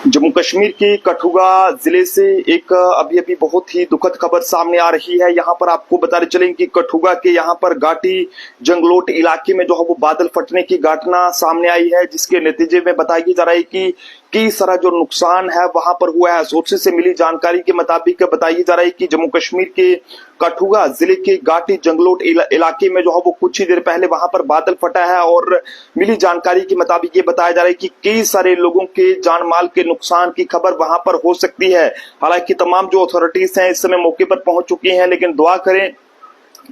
जम्मू कश्मीर के कठुआ जिले से एक अभी अभी बहुत ही दुखद खबर सामने आ रही है। यहाँ पर आपको बताते चलें कि कठुआ के यहाँ पर घाटी जंगलोट इलाके में जो है वो बादल फटने की घटना सामने आई है, जिसके नतीजे में बताया जा रहा है कि कई सारा जो नुकसान है वहां पर हुआ है। सोर्सेज से मिली जानकारी के मुताबिक बताया जा रहा है कि जम्मू कश्मीर के कठुआ जिले के घाटी जंगलोट इलाके में जो है वो कुछ ही देर पहले वहां पर बादल फटा है और मिली जानकारी के मुताबिक ये बताया जा रहा है कि कई सारे लोगों के जान माल के नुकसान की खबर वहां पर हो सकती है। हालांकि तमाम जो अथॉरिटीज हैं इस समय मौके पर पहुंच चुकी हैं, लेकिन दुआ करें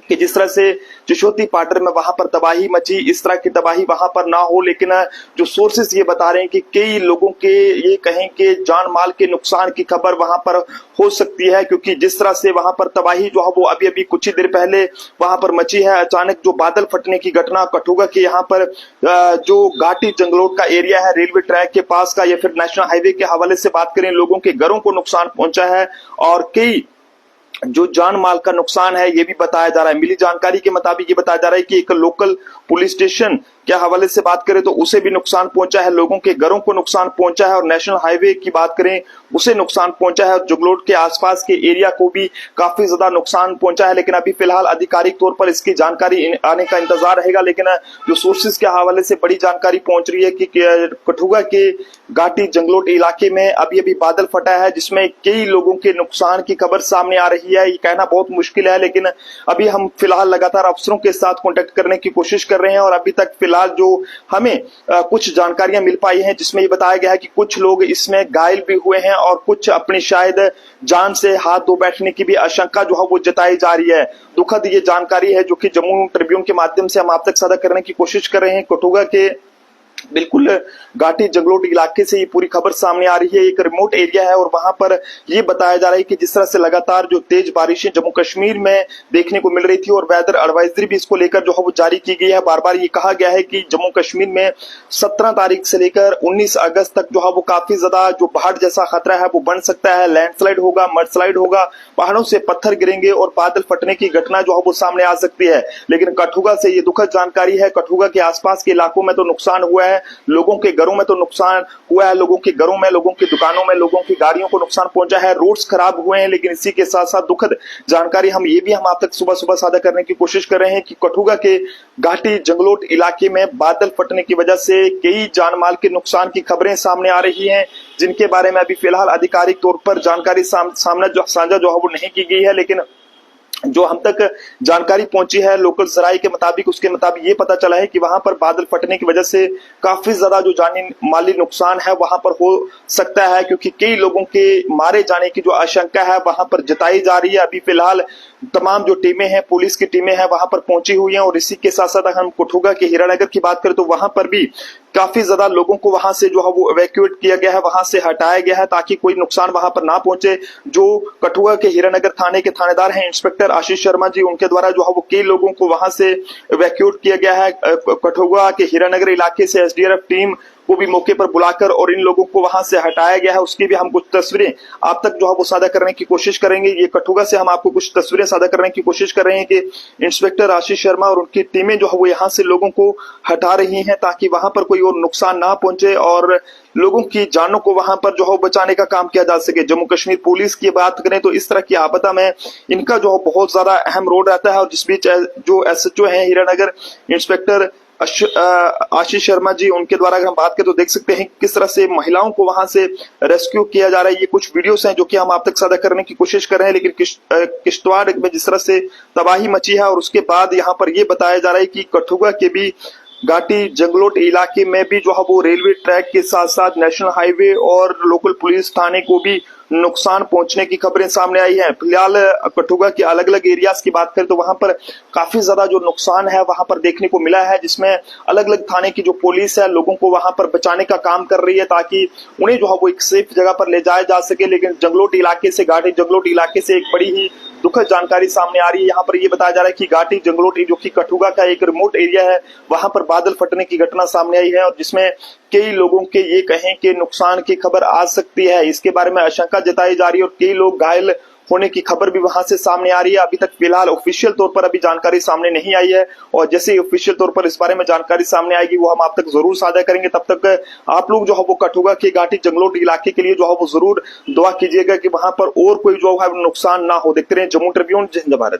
कि जिस तरह से जशोती पाटर में वहां पर तबाही मची, इस तरह की तबाही वहां पर ना हो। लेकिन जो सोर्सेस ये बता रहे हैं कि कई लोगों के ये कहें कि जान माल के नुकसान की खबर वहां पर हो सकती है, क्योंकि जिस तरह से वहां पर तबाही जो है वो अभी अभी कुछ ही देर पहले वहां पर मची है। अचानक जो बादल फटने की घटना कठुआ के यहाँ पर जो घाटी जंगलोट का एरिया है, रेलवे ट्रैक के पास का या फिर नेशनल हाईवे के हवाले से बात करें, लोगों के घरों को नुकसान पहुंचा है और कई जो जान माल का नुकसान है ये भी बताया जा रहा है। मिली जानकारी के मुताबिक ये बताया जा रहा है कि एक लोकल पुलिस स्टेशन के हवाले से बात करें तो उसे भी नुकसान पहुंचा है, लोगों के घरों को नुकसान पहुंचा है और नेशनल हाईवे की बात करें उसे नुकसान पहुंचा है और जंगलोट के आसपास के एरिया को भी काफी ज्यादा नुकसान पहुंचा है। लेकिन अभी फिलहाल आधिकारिक तौर पर इसकी जानकारी आने का इंतजार रहेगा। लेकिन जो सोर्सेज के हवाले से बड़ी जानकारी पहुंच रही है कि कठुआ के घाटी जंगलोट इलाके में अभी अभी बादल फटा है, जिसमें कई लोगों के नुकसान की खबर सामने आ रही है। ये कहना बहुत मुश्किल है, लेकिन अभी हम फिलहाल लगातार अफसरों के साथ कांटेक्ट करने की कोशिश कर रहे हैं और अभी तक फिलहाल जो हमें कुछ जानकारियां मिल पाई हैं जिसमें ये बताया गया है कि कुछ लोग इसमें घायल भी हुए हैं और कुछ अपनी शायद जान से हाथ धो बैठने की भी आशंका जो है वो जताई जा रही है। दुखद ये जानकारी है जो कि जम्मू ट्रिब्यून के माध्यम से हम आप तक साझा करने की कोशिश कर रहे हैं। कठुआ के बिल्कुल घाटी जंगलोट इलाके से ये पूरी खबर सामने आ रही है। एक रिमोट एरिया है और वहां पर ये बताया जा रहा है कि जिस तरह से लगातार जो तेज बारिशें जम्मू कश्मीर में देखने को मिल रही थी और वेदर एडवाइजरी भी इसको लेकर जो है वो जारी की गई है। बार बार ये कहा गया है कि जम्मू कश्मीर में 17 तारीख से लेकर 19 अगस्त तक जो है वो काफी ज्यादा जो बाढ़ जैसा खतरा है वो बन सकता है। लैंडस्लाइड होगा, मडस्लाइड होगा, पहाड़ों से पत्थर गिरेंगे और बादल फटने की घटना जो है वो सामने आ सकती है। लेकिन कठुआ से ये दुखद जानकारी है, कठुआ के आसपास के इलाकों में तो नुकसान हुआ है, लोगों के घरों में तो नुकसान हुआ है, लोगों के घरों में, लोगों की दुकानों में, लोगों की गाड़ियों को नुकसान पहुंचा है, रोड्स खराब हुए हैं। लेकिन इसी के साथ साथ दुखद जानकारी हम आप तक सुबह सुबह साझा करने की कोशिश कर रहे हैं कि कठुआ के घाटी जंगलोट इलाके में बादल फटने की वजह से कई जान माल के नुकसान की खबरें सामने आ रही हैं, जिनके बारे में अभी फिलहाल आधिकारिक तौर पर जानकारी साझा जो है वो नहीं की गई है। लेकिन जो हम तक जानकारी पहुंची है लोकल जराये के मुताबिक, उसके मुताबिक ये पता चला है कि वहां पर बादल फटने की वजह से काफी ज्यादा जो जानी माली नुकसान है वहां पर हो सकता है, क्योंकि कई लोगों के मारे जाने की जो आशंका है वहां पर जताई जा रही है। अभी फिलहाल तमाम जो टीमें हैं, पुलिस की टीमें हैं, वहां पर पहुंची हुई हैं और इसी के साथ साथ हम कठुआ के हीरानगर की बात करें तो वहां पर भी काफी ज्यादा लोगों को वहां से जो है वो इवैक्यूएट किया गया है, वहां से हटाया गया है ताकि कोई नुकसान वहां पर ना पहुंचे। जो कठुआ के हीरानगर थाने के थानेदार हैं इंस्पेक्टर आशीष शर्मा जी, उनके द्वारा जो है वो कई लोगों को वहां से इवैक्यूएट किया गया है। कठुआ के हीरानगर इलाके से एसडीआरएफ टीम को भी मौके पर बुलाकर और इन लोगों को वहां से हटाया गया है। उसकी भी हम कुछ तस्वीरें आप तक जो है वो साझा करने की कोशिश करेंगे। ये कठुआ से हम आपको कुछ तस्वीरें साझा करने की कोशिश कर रहे हैं कि इंस्पेक्टर आशीष शर्मा और उनकी टीमें जो है वो यहाँ से लोगों को हटा रही हैं ताकि वहां पर कोई और नुकसान ना पहुंचे और लोगों की जानों को वहां पर जो है बचाने का काम किया जा सके। जम्मू कश्मीर पुलिस की बात करें तो इस तरह की आपदा में इनका जो है बहुत ज्यादा अहम रोल रहता है और जिस बीच जो एसएचओ हैं हीरानगर इंस्पेक्टर आशीष शर्मा जी, उनके द्वारा अगर हम बात करें तो देख सकते हैं किस तरह से महिलाओं को वहां से रेस्क्यू किया जा रहा है। ये कुछ वीडियोस हैं जो कि हम आप तक साझा करने की कोशिश कर रहे हैं। लेकिन किश्तवाड़ में जिस तरह से तबाही मची है और उसके बाद यहाँ पर ये बताया जा रहा है कि कठुआ के भी घाटी जंगलोट इलाके में भी जो है वो रेलवे ट्रैक के साथ साथ नेशनल हाईवे और लोकल पुलिस थाने को भी नुकसान पहुंचने की खबरें सामने आई हैं। फिलहाल कठुआ के अलग अलग एरियाज की बात करें तो वहां पर काफी ज्यादा जो नुकसान है वहां पर देखने को मिला है, जिसमें अलग अलग थाने की जो पुलिस है लोगों को वहां पर बचाने का काम कर रही है ताकि उन्हें जो है वो एक सेफ जगह पर ले जाया जा सके। लेकिन जंगलोट इलाके से, घाटी जंगलोट इलाके से एक बड़ी ही दुखद जानकारी सामने आ रही है। यहाँ पर ये बताया जा रहा है कि घाटी जंगलोट जो कि कठुआ का एक रिमोट एरिया है, वहां पर बादल फटने की घटना सामने आई है और जिसमें कई लोगों के ये कहें कि नुकसान की खबर आ सकती है, इसके बारे में आशंका जताई जा रही है और कई लोग घायल होने की खबर भी वहां से सामने आ रही है। अभी तक फिलहाल ऑफिशियल तौर पर अभी जानकारी सामने नहीं आई है, और जैसे ही ऑफिशियल तौर पर इस बारे में जानकारी सामने आएगी वो हम आप तक जरूर साझा करेंगे। तब तक आप लोग जो है वो कठुआ के घाटी जंगलोट इलाके के लिए जो है वो जरूर दुआ कीजिएगा कि वहां पर और कोई जो है नुकसान ना हो। देखते रहे जम्मू ट्रिब्यून, जय हिंद भारत।